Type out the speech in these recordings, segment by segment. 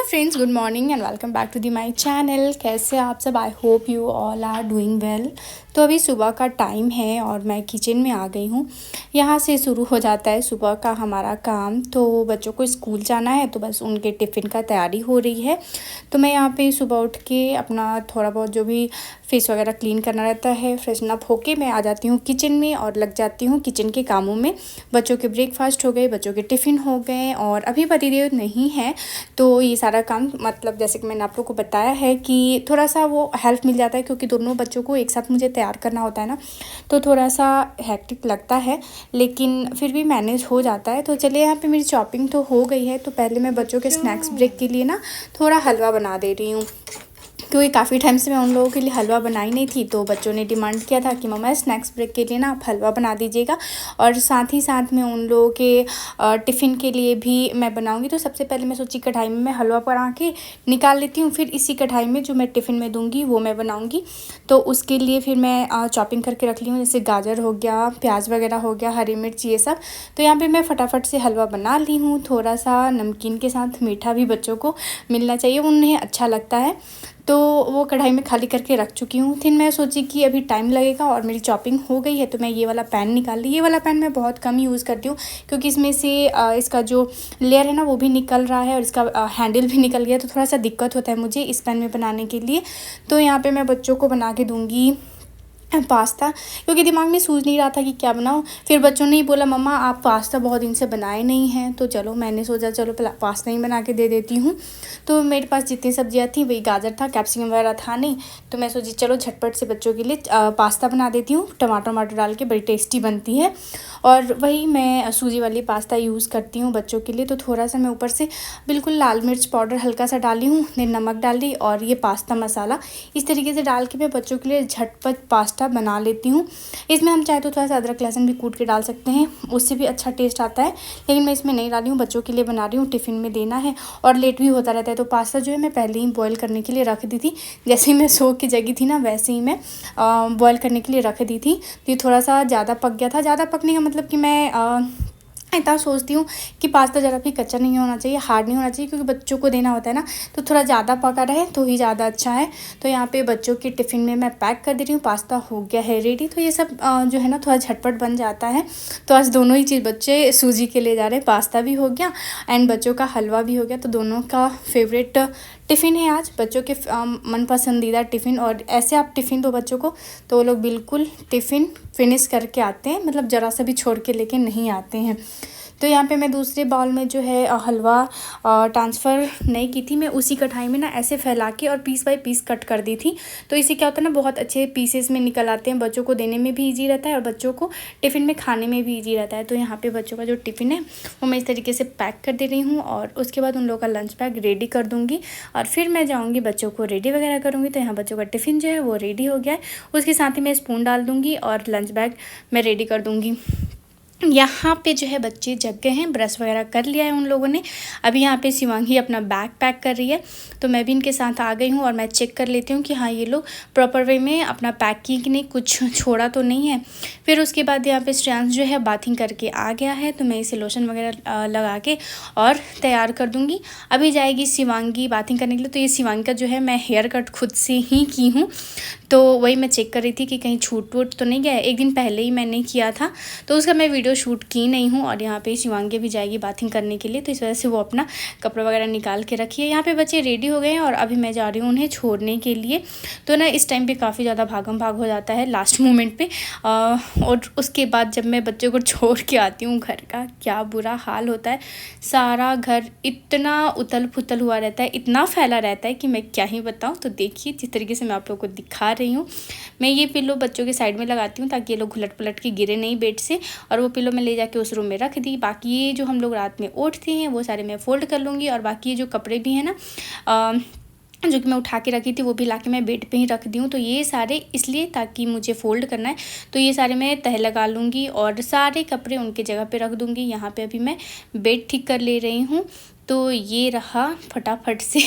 Friends, good morning and welcome back to the my channel. कैसे आप सब? I hope you all are doing well. तो अभी सुबह का टाइम है और मैं किचन में आ गई हूँ। यहाँ से शुरू हो जाता है सुबह का हमारा काम। तो बच्चों को स्कूल जाना है तो बस उनके टिफ़िन का तैयारी हो रही है। तो मैं यहाँ पे सुबह उठ के अपना थोड़ा बहुत जो भी फेस वगैरह क्लीन करना रहता है, फ्रेशन अप होके मैं आ जाती हूँ किचन में और लग जाती हूँ किचन के कामों में। बच्चों के ब्रेकफास्ट हो गए, बच्चों के टिफ़िन हो गए और अभी पतिदेव नहीं है तो ये सारा काम मतलब जैसे कि मैंने आप लोग को बताया है कि थोड़ा सा वो हेल्प मिल जाता है, क्योंकि दोनों बच्चों को एक साथ मुझे तैयार करना होता है ना, तो थोड़ा सा हेक्टिक लगता है, लेकिन फिर भी मैनेज हो जाता है। तो चलिए, यहाँ पे मेरी शॉपिंग तो हो गई है। तो पहले मैं बच्चों के स्नैक्स ब्रेक के लिए ना थोड़ा हलवा बना दे रही हूँ, क्योंकि काफ़ी टाइम से मैं उन लोगों के लिए हलवा बनाई नहीं थी। तो बच्चों ने डिमांड किया था कि मम्मा स्नैक्स ब्रेक के लिए ना आप हलवा बना दीजिएगा, और साथ ही साथ में उन लोगों के टिफ़िन के लिए भी मैं बनाऊंगी। तो सबसे पहले मैं सोची कढ़ाई में मैं हलवा बना के निकाल लेती हूँ, फिर इसी कढ़ाई में जो मैं टिफ़िन में दूँगी वो मैं बनाऊँगी। तो उसके लिए फिर मैं चॉपिंग करके रख ली हूँ, जैसे गाजर हो गया, प्याज वगैरह हो गया, हरी मिर्च, ये सब। तो यहाँ पर मैं फटाफट से हलवा बना ली हूँ। थोड़ा सा नमकीन के साथ मीठा भी बच्चों को मिलना चाहिए, उन्हें अच्छा लगता है। तो वो कढ़ाई में खाली करके रख चुकी हूँ। फिर मैं सोची कि अभी टाइम लगेगा और मेरी चॉपिंग हो गई है, तो मैं ये वाला पैन निकाल ली। ये वाला पैन मैं बहुत कम यूज़ करती हूँ, क्योंकि इसमें से इसका जो लेयर है ना वो भी निकल रहा है और इसका हैंडल भी निकल गया, तो थोड़ा सा दिक्कत होता है मुझे इस पैन में बनाने के लिए। तो यहाँ पे मैं बच्चों को बना के दूँगी पास्ता, क्योंकि दिमाग में सूझ नहीं रहा था कि क्या बनाऊँ। फिर बच्चों ने ही बोला मम्मा आप पास्ता बहुत दिन से बनाए नहीं हैं, तो चलो मैंने सोचा चलो पास्ता ही बना के दे देती हूँ। तो मेरे पास जितनी सब्जियाँ थी वही गाजर था, कैप्सिकम वगैरह था नहीं, तो मैं सोची चलो झटपट से बच्चों के लिए पास्ता बना देती हूँ। टमाटर डाल के बड़ी टेस्टी बनती है, और वही मैं सूजी वाली पास्ता यूज़ करती हूँ बच्चों के लिए। तो थोड़ा सा मैं ऊपर से बिल्कुल लाल मिर्च पाउडर हल्का सा डाली हूँ, फिर नमक डाल दी और ये पास्ता मसाला इस तरीके से डाल के मैं बच्चों के लिए झटपट पास्ता बना लेती हूँ। इसमें हम चाहे तो थोड़ा सा अदरक लहसुन भी कूट के डाल सकते हैं, उससे भी अच्छा टेस्ट आता है, लेकिन मैं इसमें नहीं डाली हूँ, बच्चों के लिए बना रही हूँ, टिफ़िन में देना है और लेट भी होता रहता है। तो पास्ता जो है मैं पहले ही बॉईल करने के लिए रख दी थी, जैसे ही मैं सो के जगी थी ना वैसे ही मैं बॉईल करने के लिए रख दी थी। तो ये थोड़ा सा ज़्यादा पक गया था। ज़्यादा पकने का मतलब कि मैं इतना सोचती हूँ कि पास्ता ज़रा भी कच्चा नहीं होना चाहिए, हार्ड नहीं होना चाहिए, क्योंकि बच्चों को देना होता है ना, तो थोड़ा ज़्यादा पका रहे तो ही ज़्यादा अच्छा है। तो यहाँ पे बच्चों के टिफ़िन में मैं पैक कर दे रही हूँ। पास्ता हो गया है रेडी। तो ये सब जो है ना थोड़ा झटपट बन जाता है। तो आज दोनों ही चीज़ बच्चे सूजी के ले जा रहे हैं, पास्ता भी हो गया एंड बच्चों का हलवा भी हो गया। तो दोनों का फेवरेट टिफ़िन है आज, बच्चों के मन पसंदीदा टिफ़िन। और ऐसे आप टिफ़िन दो बच्चों को तो वो लोग बिल्कुल टिफ़िन फिनिश करके आते हैं, मतलब ज़रा सा भी छोड़ के लेके नहीं आते हैं। तो यहाँ पे मैं दूसरे बाउल में जो है हलवा ट्रांसफ़र नहीं की थी, मैं उसी कढ़ाई में ना ऐसे फैला के और पीस बाय पीस कट कर दी थी। तो इससे क्या होता है ना, बहुत अच्छे पीसेस में निकल आते हैं, बच्चों को देने में भी ईजी रहता है और बच्चों को टिफ़िन में खाने में भी ईजी रहता है। तो यहाँ पे बच्चों का जो टिफ़िन है वो मैं इस तरीके से पैक कर दे रही हूँ, और उसके बाद उन लोगों का लंच पैक रेडी कर दूँगी और फिर मैं जाऊँगी बच्चों को रेडी वगैरह करूँगी। तो यहाँ बच्चों का टिफ़िन जो है वो रेडी हो गया है, उसके साथ ही मैं स्पून डाल दूँगी और लंच बैग मैं रेडी कर दूँगी। यहाँ पे जो है बच्चे जग गए हैं, ब्रश वगैरह कर लिया है उन लोगों ने। अभी यहाँ पे शिवांगी अपना बैग पैक कर रही है, तो मैं भी इनके साथ आ गई हूँ और मैं चेक कर लेती हूँ कि हाँ ये लोग प्रॉपर वे में अपना पैक की कि नहीं, कुछ छोड़ा तो नहीं है। फिर उसके बाद यहाँ पे श्रेयांश जो है बाथिंग करके आ गया है, तो मैं इसे लोशन वगैरह लगा के और तैयार कर दूँगी। अभी जाएगी शिवांगी बाथिंग करने के लिए। तो ये शिवांगी का जो है मैं हेयर कट खुद से ही की हूँ, तो वही मैं चेक कर रही थी कि कहीं छूट वूट तो नहीं गया है। एक दिन पहले ही मैंने किया था तो उसका मैं वीडियो शूट की नहीं हूँ। और यहाँ पे शिवांगी भी जाएगी बाथिंग करने के लिए, तो इस वजह से वो अपना कपड़ा वगैरह निकाल के रखी है। यहाँ पे बच्चे रेडी हो गए हैं और अभी मैं जा रही हूँ उन्हें छोड़ने के लिए। तो ना इस टाइम पे काफ़ी ज़्यादा भागम भाग हो जाता है लास्ट मोमेंट पे। और उसके बाद जब मैं बच्चों को छोड़ के आती हूँ, घर का क्या बुरा हाल होता है। सारा घर इतना उथल पुथल हुआ रहता है, इतना फैला रहता है कि मैं क्या ही बताऊँ। तो देखिए जिस तरीके से मैं आप लोगों को दिखा रही हूँ, मैं ये पिलो बच्चों के साइड में लगाती हूँ ताकि ये लोग घुलट पुलट के गिरे नहीं बेड से, और वो पिलो मैं ले जाके उस रूम में रख दी। बाकी ये जो हम लोग रात में ओढ़ते हैं वो सारे मैं फ़ोल्ड कर लूँगी, और बाकी ये जो कपड़े भी हैं ना जो कि मैं उठा के रखी थी वो भी लाके मैं बेड पे ही रख दी हूँ। तो ये सारे इसलिए ताकि मुझे फ़ोल्ड करना है, तो ये सारे मैं तह लगा लूँगी और सारे कपड़े उनके जगह पे रख दूँगी। यहाँ पे अभी मैं बेड ठीक कर ले रही हूँ। तो ये रहा, फटाफट से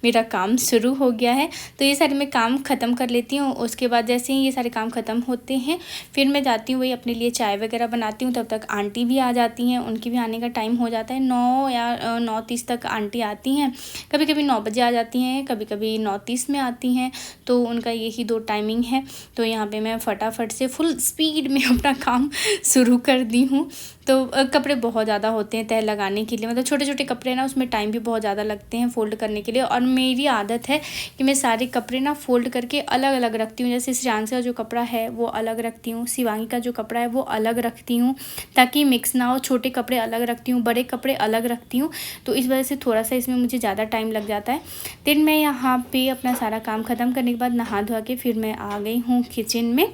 मेरा काम शुरू हो गया है। तो ये सारे मैं काम ख़त्म कर लेती हूँ। उसके बाद जैसे ही ये सारे काम ख़त्म होते हैं फिर मैं जाती हूँ वही अपने लिए चाय वगैरह बनाती हूँ। तब तक आंटी भी आ जाती हैं, उनकी भी आने का टाइम हो जाता है। 9 या 9:30 तक आंटी आती हैं। कभी कभी 9 बजे आ जाती हैं, कभी कभी 9:30 में आती हैं। तो उनका यही 2 टाइमिंग है। तो यहाँ पे मैं फटाफट से फुल स्पीड में अपना काम शुरू कर दी हूँ। तो कपड़े बहुत ज़्यादा होते हैं तह लगाने के लिए, मतलब छोटे छोटे कपड़े ना, उसमें टाइम भी बहुत ज़्यादा लगते हैं फ़ोल्ड करने के लिए। और मेरी आदत है कि मैं सारे कपड़े ना फ़ोल्ड करके अलग अलग रखती हूँ। जैसे श्रेयांश का जो कपड़ा है वो अलग रखती हूँ, शिवांगी का जो कपड़ा है वो अलग रखती हूँ, ताकि मिक्स ना हो। छोटे कपड़े अलग रखती हूँ, बड़े कपड़े अलग रखती हूँ। तो इस वजह से थोड़ा सा इसमें मुझे ज़्यादा टाइम लग जाता है। दिन मैं यहाँ पर अपना सारा काम ख़त्म करने के बाद नहा धोआ के फिर मैं आ गई हूँ किचन में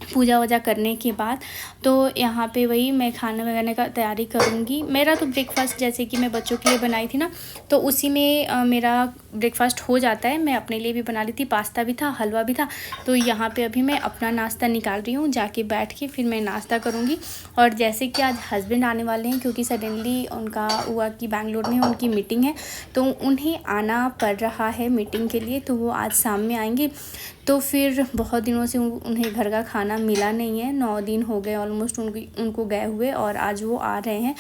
पूजा वूजा करने के बाद। तो यहाँ पे वही मैं खाना वगैरह का तैयारी करूँगी। मेरा तो ब्रेकफास्ट जैसे कि मैं बच्चों के लिए बनाई थी ना, तो उसी में मेरा ब्रेकफास्ट हो जाता है। मैं अपने लिए भी बना ली थी, पास्ता भी था, हलवा भी था। तो यहाँ पे अभी मैं अपना नाश्ता निकाल रही हूँ, जाके बैठ के फिर मैं नाश्ता करूँगी। और जैसे कि आज हस्बैंड आने वाले हैं, क्योंकि सडनली उनका हुआ कि बैंगलोर में उनकी मीटिंग है, तो उन्हें आना पड़ रहा है मीटिंग के लिए। तो वो आज शाम में आएंगे। तो फिर बहुत दिनों से उन्हें घर का खाना मिला नहीं है, 9 दिन हो गए ऑलमोस्ट उनको गए हुए, और आज वो आ रहे हैं।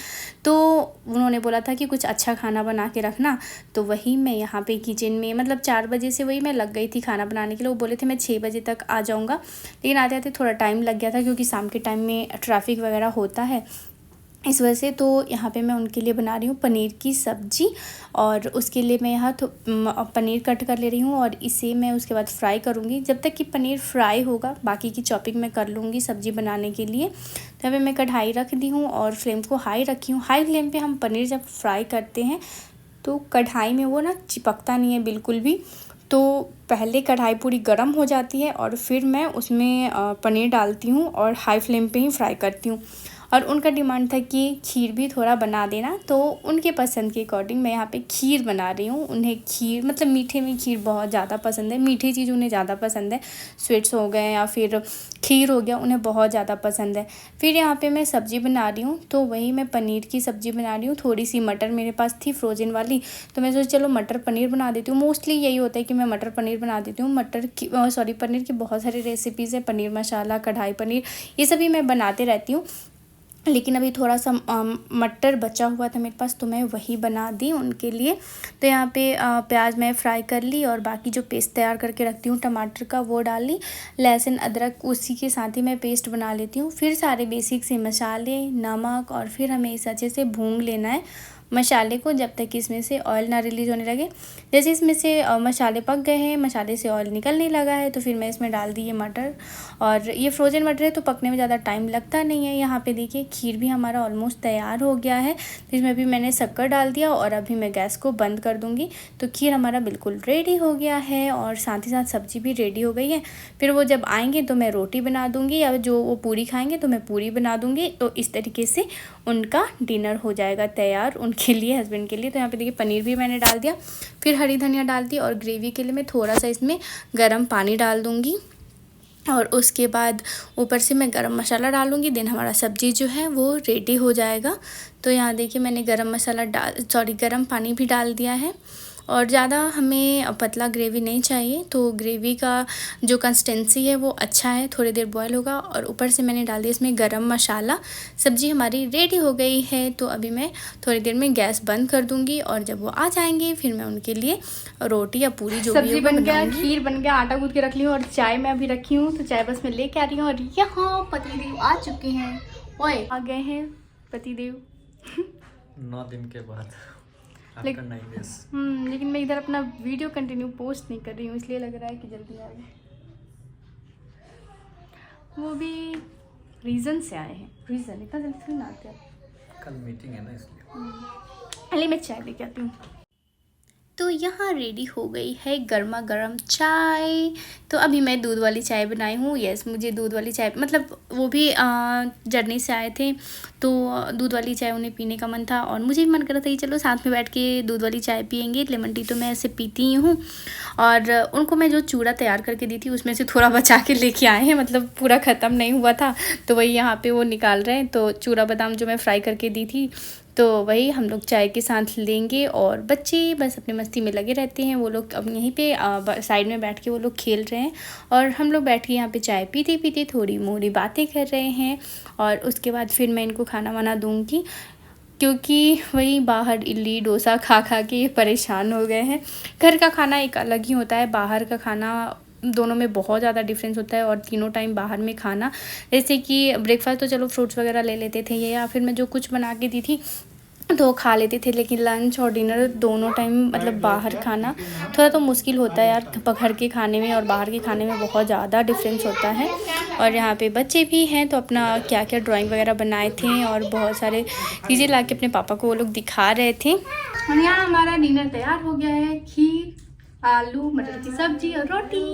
तो उन्होंने बोला था कि कुछ अच्छा खाना बना के रखना। तो वही मैं यहाँ पे किचन में, मतलब 4 बजे से वही मैं लग गई थी खाना बनाने के लिए। वो बोले थे मैं 6 बजे तक आ जाऊँगा, लेकिन आते आते थोड़ा टाइम लग गया था, क्योंकि शाम के टाइम में ट्रैफिक वगैरह होता है इस वजह से। तो यहाँ पे मैं उनके लिए बना रही हूँ पनीर की सब्ज़ी, और उसके लिए मैं यहाँ तो पनीर कट कर ले रही हूँ, और इसे मैं उसके बाद फ्राई करूँगी। जब तक कि पनीर फ्राई होगा बाकी की चॉपिंग मैं कर लूँगी सब्ज़ी बनाने के लिए। तो अभी मैं कढ़ाई रख दी हूँ और फ्लेम को हाई रखी हूँ। हाई फ्लेम पे हम पनीर जब फ्राई करते हैं तो कढ़ाई में वो ना चिपकता नहीं है बिल्कुल भी। तो पहले कढ़ाई पूरी गर्म हो जाती है और फिर मैं उसमें पनीर डालती हूँ और हाई फ्लेम पे ही फ्राई करती हूँ। और उनका डिमांड था कि खीर भी थोड़ा बना देना, तो उनके पसंद के अकॉर्डिंग मैं यहाँ पे खीर बना रही हूँ। उन्हें खीर, मतलब मीठे में खीर बहुत ज़्यादा पसंद है, मीठी चीज़ उन्हें ज़्यादा पसंद है। स्वीट्स हो गए या फिर खीर हो गया, उन्हें बहुत ज़्यादा पसंद है। फिर यहाँ पे मैं सब्ज़ी बना रही हूँ, तो वही मैं पनीर की सब्ज़ी बना रही हूँ। थोड़ी सी मटर मेरे पास थी फ्रोज़न वाली, तो मैं सोची चलो मटर पनीर बना देती हूँ। मोस्टली यही होता है कि मैं मटर पनीर बना देती हूँ। पनीर की बहुत सारी रेसिपीज़ है, पनीर मसाला, कढ़ाई पनीर, ये सभी मैं बनाते रहती हूँ। लेकिन अभी थोड़ा सा मटर बचा हुआ था मेरे पास, तो मैं वही बना दी उनके लिए। तो यहाँ पे प्याज मैं फ्राई कर ली, और बाकी जो पेस्ट तैयार करके रखती हूँ टमाटर का वो डाल ली, लहसुन अदरक उसी के साथ ही मैं पेस्ट बना लेती हूँ। फिर सारे बेसिक से मसाले, नमक, और फिर हमें इसे अच्छे से भून लेना है मसाले को, जब तक इसमें से ऑयल ना रिलीज़ होने लगे। जैसे इसमें से मसाले पक गए हैं, मसाले से ऑयल निकलने लगा है, तो फिर मैं इसमें डाल दी ये मटर। और ये फ्रोज़न मटर है तो पकने में ज़्यादा टाइम लगता नहीं है। यहाँ पे देखिए खीर भी हमारा ऑलमोस्ट तैयार हो गया है। तो इसमें भी मैंने शक्कर डाल दिया, और अभी मैं गैस को बंद कर दूँगी। तो खीर हमारा बिल्कुल रेडी हो गया है, और साथ ही साथ सब्ज़ी भी रेडी हो गई है। फिर वो जब आएँगे तो मैं रोटी बना दूँगी, या जो वो पूरी खाएँगे तो मैं पूरी बना दूँगी। तो इस तरीके से उनका डिनर हो जाएगा तैयार, उनके लिए, हस्बैंड के लिए। तो यहाँ पे देखिए पनीर भी मैंने डाल दिया, फिर हरी धनिया डाल दी, और ग्रेवी के लिए मैं थोड़ा सा इसमें गर्म पानी डाल दूँगी, और उसके बाद ऊपर से मैं गरम मसाला डालूँगी। देन हमारा सब्ज़ी जो है वो रेडी हो जाएगा। तो यहाँ देखिए मैंने गरम पानी भी डाल दिया है, और ज़्यादा हमें पतला ग्रेवी नहीं चाहिए। तो ग्रेवी का जो कंसिस्टेंसी है वो अच्छा है, थोड़ी देर बॉयल होगा। और ऊपर से मैंने डाल दिया इसमें गरम मसाला। सब्ज़ी हमारी रेडी हो गई है। तो अभी मैं थोड़ी देर में गैस बंद कर दूँगी, और जब वो आ जाएंगे फिर मैं उनके लिए रोटी या पूरी जो भी बन गया, खीर बन गया, आटा गूँथ के रख ली हूँ, और चाय मैं अभी रखी हूँ। तो चाय बस मैं लेके आ रही हूँ, और यहाँ पतिदेव आ चुके हैं। ओए आ गए हैं पतिदेव 9 दिन के बाद। लेकिन मैं इधर अपना वीडियो कंटिन्यू पोस्ट नहीं कर रही हूँ, इसलिए लग रहा है कि जल्दी आ गए। वो भी रीज़न से आए हैं, रीज़न इतना जल्दी थोड़ी ना आते हैं, कल मीटिंग है ना इसलिए। पहले मैं चाय लेके आती हूँ। तो यहाँ रेडी हो गई है गर्मा गर्म चाय। तो अभी मैं दूध वाली चाय बनाई हूँ। यस, मुझे दूध वाली चाय, मतलब वो भी जर्नी से आए थे तो दूध वाली चाय उन्हें पीने का मन था, और मुझे भी मन कर रहा था कि चलो साथ में बैठ के दूध वाली चाय पियेंगे। लेमन टी तो मैं ऐसे पीती ही हूँ। और उनको मैं जो चूड़ा तैयार करके दी थी उसमें से थोड़ा बचा के लेके आए हैं, मतलब पूरा ख़त्म नहीं हुआ था, तो वही यहाँ पे वो निकाल रहे हैं। तो चूड़ा बादाम जो मैं फ्राई करके दी थी तो वही हम लोग चाय के साथ लेंगे और बच्चे बस अपनी मस्ती में लगे रहते हैं। वो लोग अब यहीं पे साइड में बैठ के वो लोग खेल रहे हैं और हम लोग बैठ के यहाँ पे चाय पीते पीते थोड़ी मोड़ी बातें कर रहे हैं। और उसके बाद फिर मैं इनको खाना वाना दूँगी, क्योंकि वही बाहर इडली डोसा खा खा के परेशान हो गए हैं। घर का खाना एक अलग ही होता है, बाहर का खाना दोनों में बहुत ज़्यादा डिफरेंस होता है। और तीनों टाइम बाहर में खाना, जैसे कि ब्रेकफास्ट तो चलो फ्रूट्स वगैरह ले लेते थे या फिर मैं जो कुछ बना के दी थी तो खा लेते थे, लेकिन लंच और डिनर दोनों टाइम मतलब बाहर खाना थोड़ा तो मुश्किल होता है यार। घर के खाने में और बाहर के खाने में बहुत ज़्यादा डिफरेंस होता है। और यहाँ पे बच्चे भी हैं तो अपना क्या क्या ड्राइंग वगैरह बनाए थे और बहुत सारे चीज़ें ला के अपने पापा को वो लोग दिखा रहे थे। और यहाँ हमारा डिनर तैयार हो गया है, खीर, आलू मटर की सब्जी और रोटी,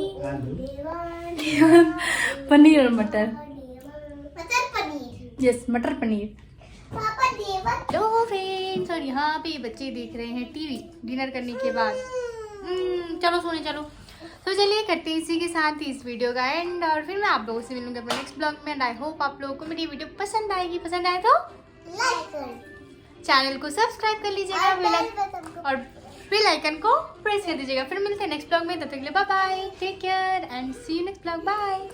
पनीर और मटर यस मटर पनीर। हेलो फ्रेंड्स, और यहाँ पे बच्चे देख रहे हैं टीवी डिनर करने के बाद। चलो सोने चलो। तो चलिए करते हैं इसी के साथ इस वीडियो का एंड, और फिर मैं आप लोगों से मिलूंगी अपने नेक्स्ट ब्लॉग में। एंड आई होप आप लोगों को मेरी वीडियो पसंद आएगी। पसंद आए तो चैनल को सब्सक्राइब कर लीजिएगा और बेल आइकन को प्रेस कर दीजिएगा। फिर मिलते हैं नेक्स्ट ब्लॉग में, तब तक के लिए bye bye, take care and see you next blog, bye.